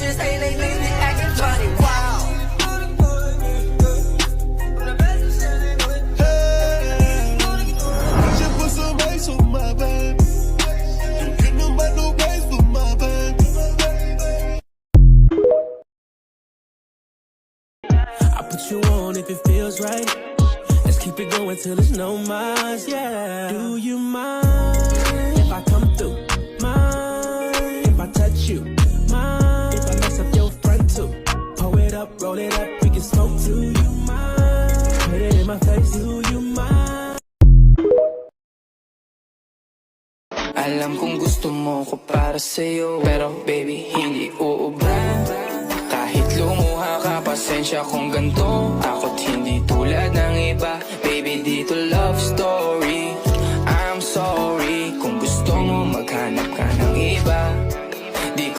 bitches hate lately, be acting funny. Wow. I just put some ice on my baby. Don't get nobody no praise for my baby. I put you on if it feels right. Let's keep it going till there's no minds, yeah. Do you mind if I come through? Mind if I touch you? Mind if I mess up your front too? Pull it up, roll it up, we can smoke. Do you mind? Put it in my face, do you mind? Alam kong gusto mo ko para sa'yo, pero baby, hindi uubra. Kahit lumuha ka, pasensya kung ganito